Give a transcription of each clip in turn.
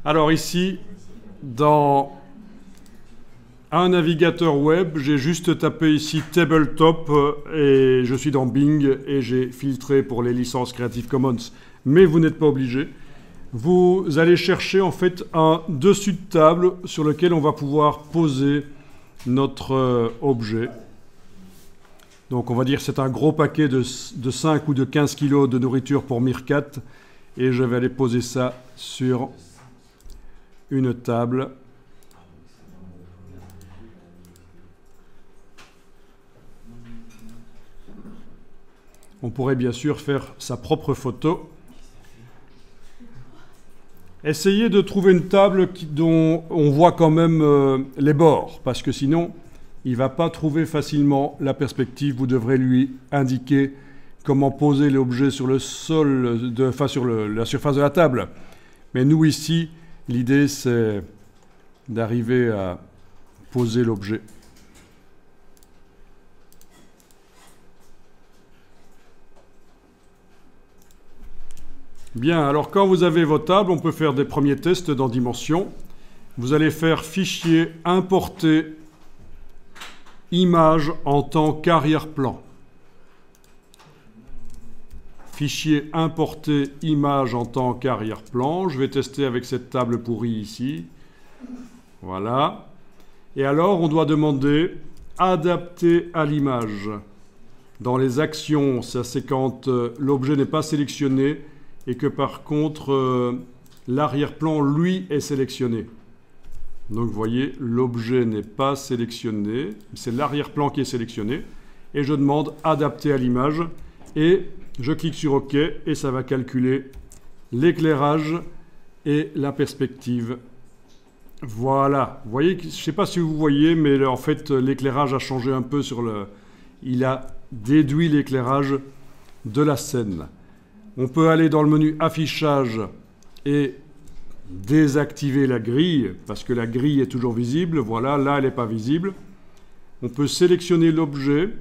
Alors ici, dans un navigateur web, j'ai juste tapé ici Tabletop et je suis dans Bing et j'ai filtré pour les licences Creative Commons. Mais vous n'êtes pas obligé. Vous allez chercher en fait un dessus de table sur lequel on va pouvoir poser notre objet. Donc on va dire que c'est un gros paquet de 5 ou de 15 kg de nourriture pour Meerkat et je vais aller poser ça sur une table. On pourrait bien sûr faire sa propre photo. Essayez de trouver une table dont on voit quand même les bords, parce que sinon, il ne va pas trouver facilement la perspective. Vous devrez lui indiquer comment poser l'objet sur le sol, sur la surface de la table. Mais nous, ici, l'idée, c'est d'arriver à poser l'objet. Bien, alors quand vous avez vos tables, on peut faire des premiers tests dans Dimension. Vous allez faire Fichier, Importer, Image en tant qu'arrière-plan. Fichier, Importer, Image en tant qu'arrière-plan. Je vais tester avec cette table pourrie ici. Voilà. Et alors, on doit demander Adapter à l'image. Dans les actions, ça c'est quand l'objet n'est pas sélectionné et que par contre, l'arrière-plan, lui, est sélectionné. Donc, vous voyez, l'objet n'est pas sélectionné. C'est l'arrière-plan qui est sélectionné. Et je demande Adapter à l'image. Et je clique sur OK et ça va calculer l'éclairage et la perspective. Voilà. Vous voyez, je ne sais pas si vous voyez, mais en fait, l'éclairage a changé un peu sur le... Il a déduit l'éclairage de la scène. On peut aller dans le menu Affichage et désactiver la grille, parce que la grille est toujours visible. Voilà, là, elle n'est pas visible. On peut sélectionner l'objet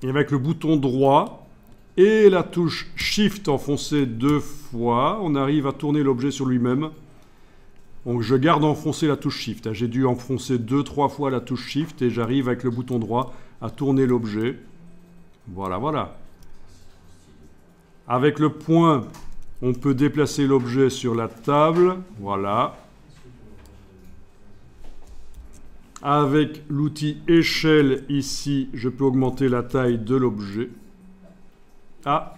et avec le bouton droit et la touche Shift enfoncée 2 fois, on arrive à tourner l'objet sur lui-même. Donc, je garde enfoncé la touche Shift. J'ai dû enfoncer 2-3 fois la touche Shift et j'arrive avec le bouton droit à tourner l'objet. Voilà, voilà. Avec le point, on peut déplacer l'objet sur la table. Voilà. Avec l'outil échelle ici, je peux augmenter la taille de l'objet. Ah,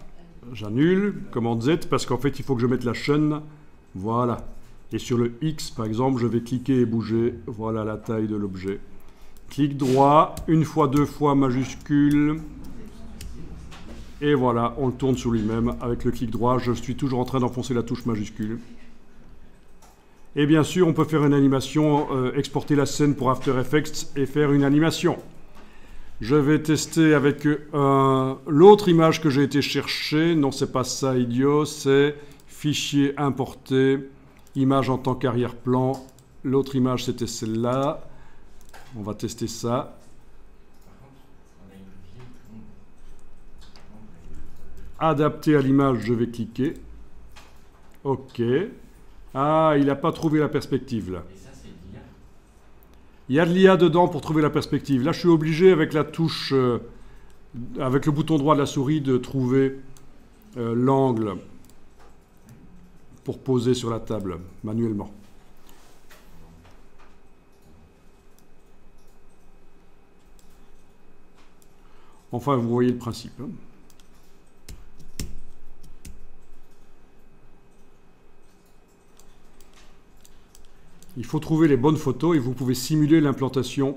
j'annule. Commande Z, parce qu'en fait, il faut que je mette la chaîne. Voilà. Et sur le X, par exemple, je vais cliquer et bouger. Voilà la taille de l'objet. Clic droit, 1 fois, 2 fois, majuscule. Et voilà, on le tourne sur lui-même avec le clic droit. Je suis toujours en train d'enfoncer la touche majuscule. Et bien sûr, on peut faire une animation, exporter la scène pour After Effects et faire une animation. Je vais tester avec l'autre image que j'ai été chercher. Non, c'est pas ça, idiot. C'est Fichier, Importer, Image en tant qu'arrière-plan. L'autre image, c'était celle-là. On va tester ça. Adapter à l'image, je vais cliquer. OK. Ah, il n'a pas trouvé la perspective, là. Il y a de l'IA dedans pour trouver la perspective. Là, je suis obligé, avec la touche, avec le bouton droit de la souris, de trouver l'angle pour poser sur la table, manuellement. Enfin, vous voyez le principe. Hein. Il faut trouver les bonnes photos et vous pouvez simuler l'implantation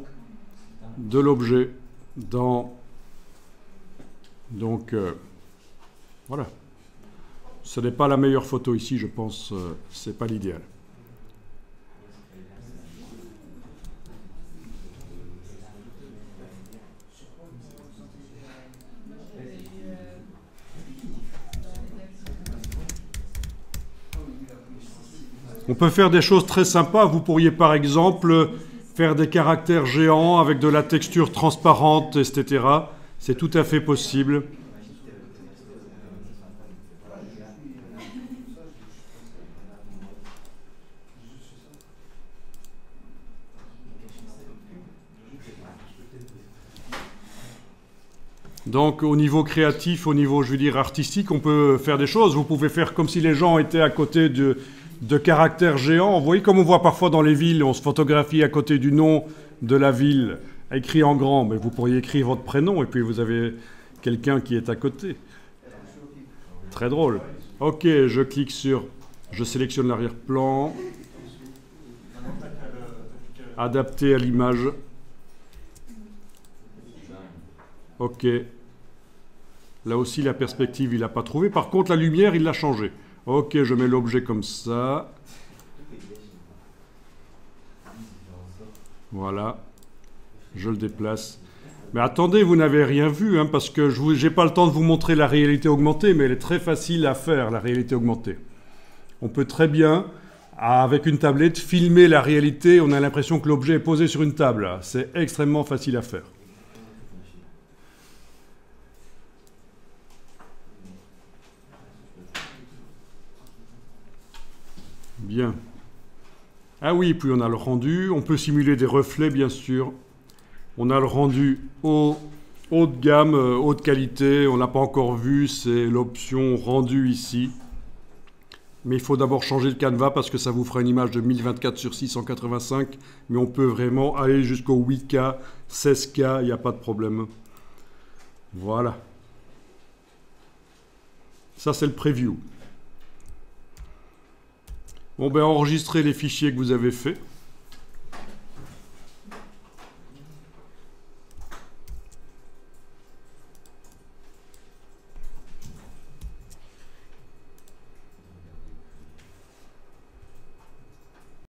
de l'objet dans... Donc, voilà. Ce n'est pas la meilleure photo ici, je pense, ce n'est pas l'idéal. On peut faire des choses très sympas. Vous pourriez par exemple faire des caractères géants avec de la texture transparente, etc. C'est tout à fait possible. Donc au niveau créatif, au niveau, je veux dire, artistique, on peut faire des choses. Vous pouvez faire comme si les gens étaient à côté de caractères géants. Vous voyez comme on voit parfois dans les villes, on se photographie à côté du nom de la ville, écrit en grand. Mais vous pourriez écrire votre prénom et puis vous avez quelqu'un qui est à côté. Très drôle. Ok, je clique sur... Je sélectionne l'arrière-plan. Adapter à l'image. Ok. Là aussi, la perspective, il n'a pas trouvé. Par contre, la lumière, il l'a changé. Ok, je mets l'objet comme ça. Voilà. Je le déplace. Mais attendez, vous n'avez rien vu, hein, parce que je n'ai pas le temps de vous montrer la réalité augmentée, mais elle est très facile à faire, la réalité augmentée. On peut très bien, avec une tablette, filmer la réalité. On a l'impression que l'objet est posé sur une table. C'est extrêmement facile à faire. Bien. Ah oui, puis on a le rendu. On peut simuler des reflets, bien sûr. On a le rendu haut de gamme, haute qualité. On ne l'a pas encore vu, c'est l'option rendu ici. Mais il faut d'abord changer le canevas parce que ça vous fera une image de 1024 sur 685. Mais on peut vraiment aller jusqu'au 8K, 16K, il n'y a pas de problème. Voilà. Ça, c'est le preview. Bon, ben, enregistrez les fichiers que vous avez faits.